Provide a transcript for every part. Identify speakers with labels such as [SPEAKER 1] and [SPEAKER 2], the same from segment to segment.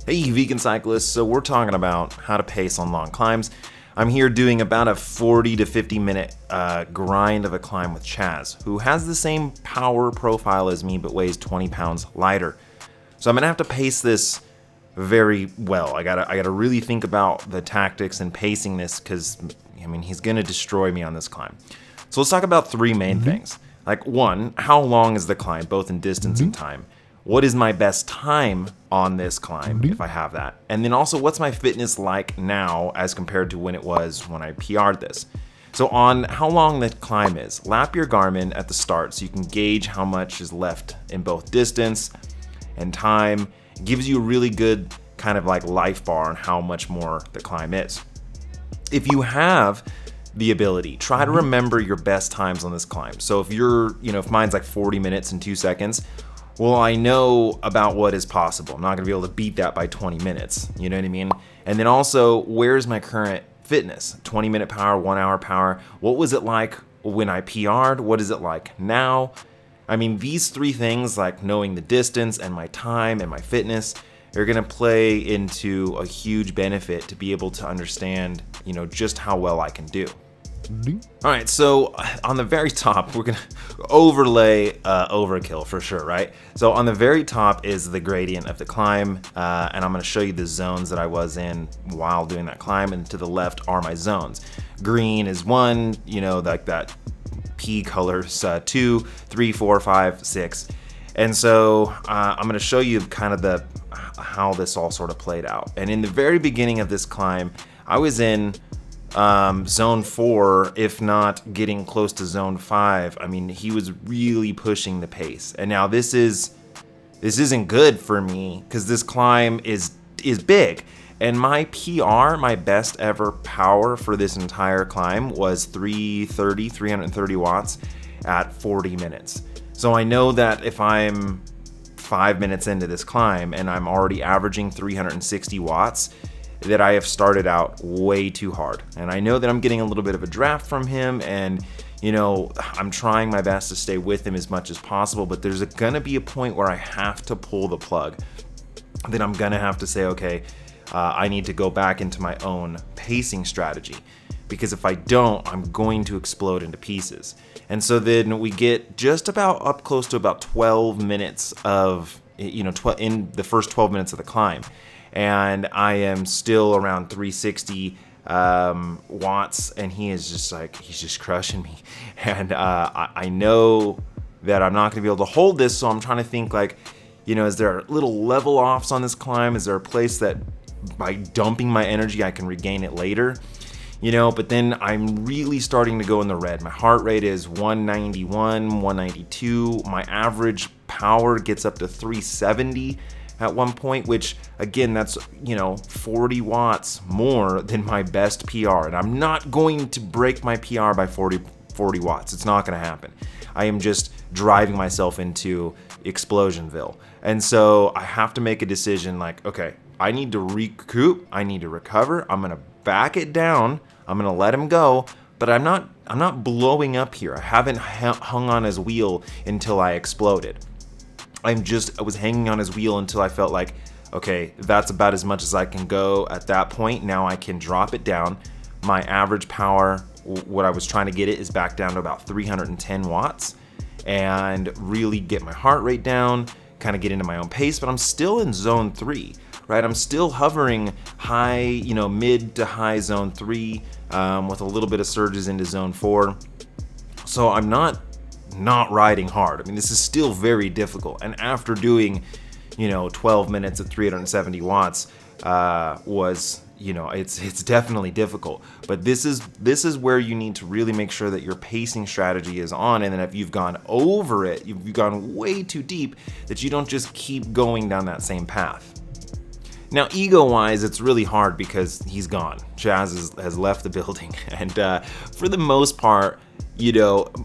[SPEAKER 1] Hey vegan cyclists, so we're talking about how to pace on long climbs. I'm here doing about a 40 to 50 minute grind of a climb with Chaz, who has the same power profile as me but weighs 20 pounds lighter. So I'm gonna have to pace this very well. I gotta really think about the tactics and pacing this because he's gonna destroy me on this climb. So let's talk about three main things. Like one, how long is the climb, both in distance and time? What is my best time on this climb, if I have that? And then also, what's my fitness like now as compared to when it was when I PR'd this? So on how long the climb is, lap your Garmin at the start so you can gauge how much is left in both distance and time. It gives you a really good kind of like life bar on how much more the climb is. If you have the ability, try to remember your best times on this climb. So if if mine's like 40 minutes and 2 seconds, well, I know about what is possible. I'm not gonna be able to beat that by 20 minutes, you know what I mean? And then also, where's my current fitness? 20-minute power, 1 hour power. What was it like when I PR'd? What is it like now? I mean, these three things, like knowing the distance and my time and my fitness, are gonna play into a huge benefit to be able to understand, just how well I can do. All right, so on the very top, we're gonna overlay overkill for sure, right? So on the very top is the gradient of the climb, and I'm gonna show you the zones that I was in while doing that climb, and to the left are my zones. Green is 1, like that P colors, 2, 3, 4, 5, 6. And so I'm gonna show you kind of how this all sort of played out. And in the very beginning of this climb, I was in zone 4, if not getting close to zone 5. I mean, he was really pushing the pace. And now this isn't good for me because this climb is big. And my PR, my best ever power for this entire climb was 330 watts at 40 minutes. So I know that if I'm 5 minutes into this climb and I'm already averaging 360 watts, that I have started out way too hard. And I know that I'm getting a little bit of a draft from him, and I'm trying my best to stay with him as much as possible, but there's gonna be a point where I have to pull the plug. Then I'm gonna have to say, okay, I need to go back into my own pacing strategy, because if I don't, I'm going to explode into pieces. And so then we get just about up close to about 12 minutes of, in the first 12 minutes of the climb. And I am still around 360 watts, and he's just crushing me. And I know that I'm not gonna be able to hold this, so I'm trying to think is there little level offs on this climb? Is there a place that by dumping my energy I can regain it later? But then I'm really starting to go in the red. My heart rate is 191, 192. My average power gets up to 370 at one point, which again, that's 40 watts more than my best PR. And I'm not going to break my PR by 40 watts. It's not gonna happen. I am just driving myself into Explosionville. And so I have to make a decision like, okay, I need to recoup, I need to recover, I'm gonna back it down, I'm gonna let him go, but I'm not blowing up here. I haven't hung on his wheel until I exploded. I was hanging on his wheel until I felt like, okay, that's about as much as I can go at that point. Now I can drop it down. My average power, what I was trying to get it, is back down to about 310 watts, and really get my heart rate down, kind of get into my own pace, but I'm still in zone 3, right? I'm still hovering high, mid to high zone 3, with a little bit of surges into zone 4. So I'm not riding hard. I mean, this is still very difficult. And after doing, 12 minutes at 370 watts, it's definitely difficult. But this is where you need to really make sure that your pacing strategy is on, and then if you've gone over it, you've gone way too deep, that you don't just keep going down that same path. Now, ego-wise, it's really hard because he's gone. Chaz has left the building, and for the most part,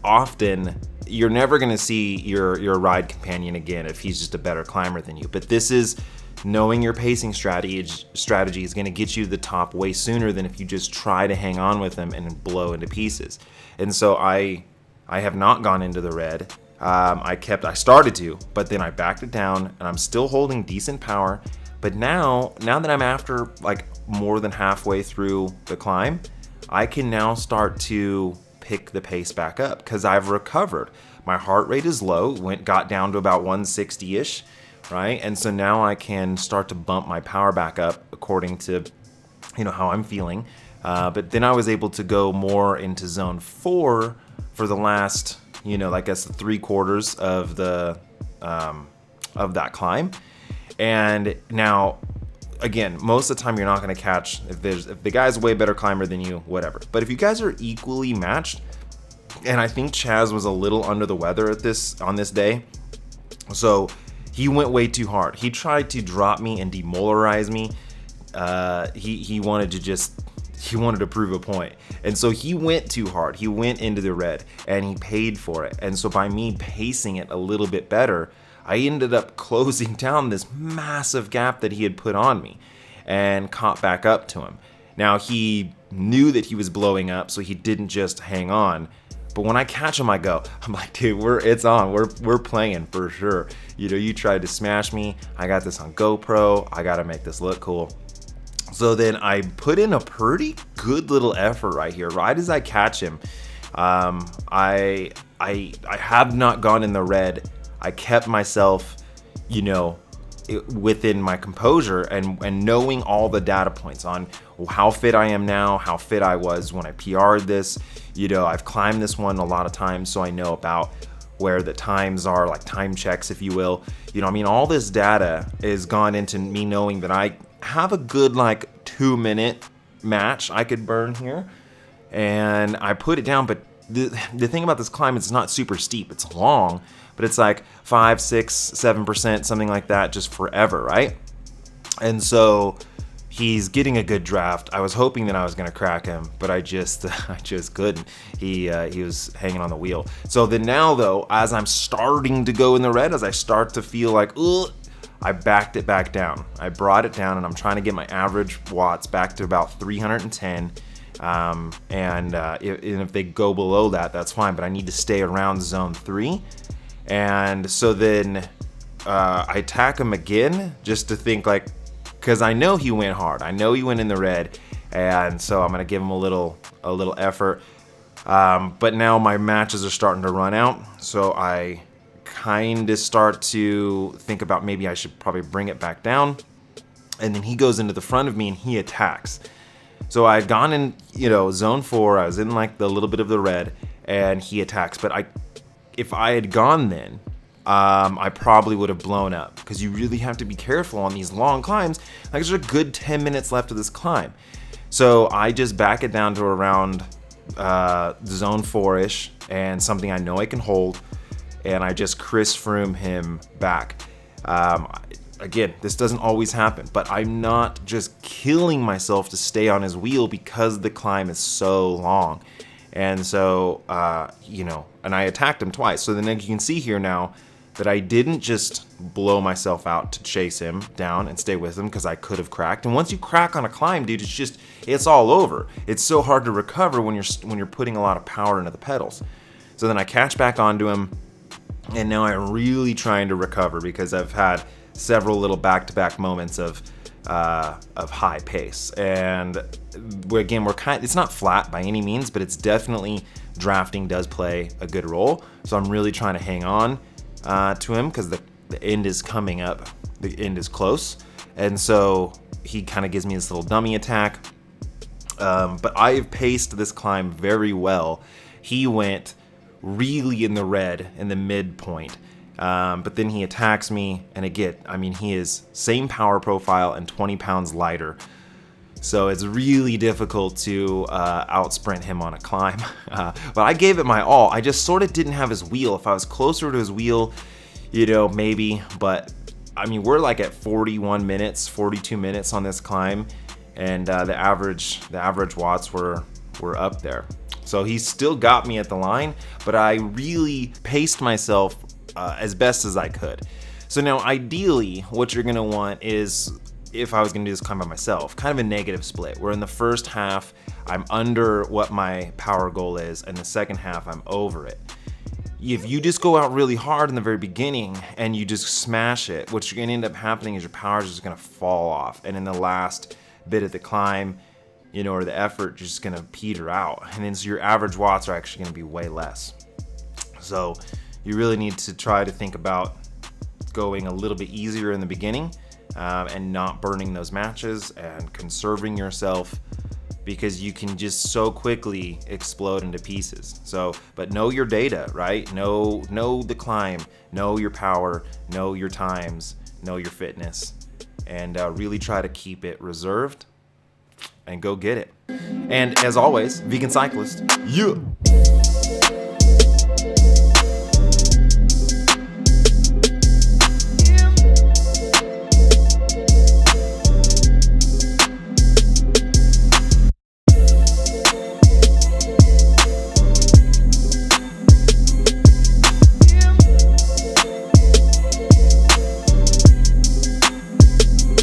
[SPEAKER 1] often you're never gonna see your ride companion again if he's just a better climber than you. But this is knowing your pacing strategy is gonna get you to the top way sooner than if you just try to hang on with him and blow into pieces. And so I have not gone into the red. I started to, but then I backed it down, and I'm still holding decent power. But now that I'm after like more than halfway through the climb, I can now start to pick the pace back up because I've recovered. My heart rate is low, got down to about 160-ish, right? And so now I can start to bump my power back up according to, how I'm feeling. But then I was able to go more into zone 4 for the last, I guess the 3/4 of the of that climb. And now, again, most of the time you're not going to catch if the guy's a way better climber than you, whatever. But if you guys are equally matched, and I think Chaz was a little under the weather on this day, so he went way too hard. He tried to drop me and demolarize me. He wanted to prove a point. And so he went too hard. He went into the red and he paid for it. And so by me pacing it a little bit better, I ended up closing down this massive gap that he had put on me and caught back up to him. Now he knew that he was blowing up, so he didn't just hang on. But when I catch him, I'm like, dude, it's on. We're playing for sure. You tried to smash me. I got this on GoPro. I got to make this look cool. So then I put in a pretty good little effort right here. Right as I catch him, I have not gone in the red. I kept myself, within my composure and knowing all the data points on how fit I am now, how fit I was when I PR'd this. I've climbed this one a lot of times, so I know about where the times are, like time checks, if you will. All this data is gone into me knowing that I have a good 2-minute match I could burn here. And I put it down, but the thing about this climb, it's not super steep. It's long, but it's like 5, 6, 7%, something like that, just forever, right? And so he's getting a good draft. I was hoping that I was gonna crack him, but I just couldn't. He was hanging on the wheel. So then now though, as I'm starting to go in the red, as I start to feel like, ugh, I backed it back down. I brought it down, and I'm trying to get my average watts back to about 310. And if they go below that, that's fine, but I need to stay around zone 3. And so then I attack him again just to think because I know he went hard. I know he went in the red, and so I'm gonna give him a little effort. But now my matches are starting to run out, so I kind of start to think about maybe I should probably bring it back down. And then he goes into the front of me and he attacks. So I had gone in, zone 4. I was in the little bit of the red, and he attacks. But if I had gone then, I probably would have blown up, because you really have to be careful on these long climbs. There's a good 10 minutes left of this climb. So I just back it down to around zone 4-ish, and something I know I can hold, and I just Chris Froome him back. Again, this doesn't always happen, but I'm not just killing myself to stay on his wheel because the climb is so long. And so, and I attacked him twice. So then you can see here now that I didn't just blow myself out to chase him down and stay with him, because I could have cracked. And once you crack on a climb, dude, it's all over. It's so hard to recover when you're putting a lot of power into the pedals. So then I catch back onto him, and now I'm really trying to recover, because I've had several little back-to-back moments of high pace. And again, it's not flat by any means, but it's definitely, drafting does play a good role. So I'm really trying to hang on to him, because the end is coming up. The end is close. And so he kind of gives me this little dummy attack. But I've paced this climb very well. He went really in the red in the midpoint. But then he attacks me, and again, he is same power profile and 20 pounds lighter. So it's really difficult to out-sprint him on a climb. But I gave it my all. I just sort of didn't have his wheel. If I was closer to his wheel, maybe. But, we're at 41 minutes, 42 minutes on this climb. And the average watts were up there. So he still got me at the line, but I really paced myself as best as I could. So now ideally what you're gonna want is, if I was gonna do this climb by myself, kind of a negative split, where in the first half I'm under what my power goal is, and the second half I'm over it. if you just go out really hard in the very beginning and you just smash it, what's going to end up happening is your power is just going to fall off. And in the last bit of the climb, you know, or the effort, just going to peter out. And then so your average watts are actually going to be way less. So you really need to try to think about going a little bit easier in the beginning and not burning those matches and conserving yourself, because you can just so quickly explode into pieces. So, but know your data, right? Know the climb, know your power, know your times, know your fitness, and really try to keep it reserved and go get it. And as always, vegan cyclist, yeah.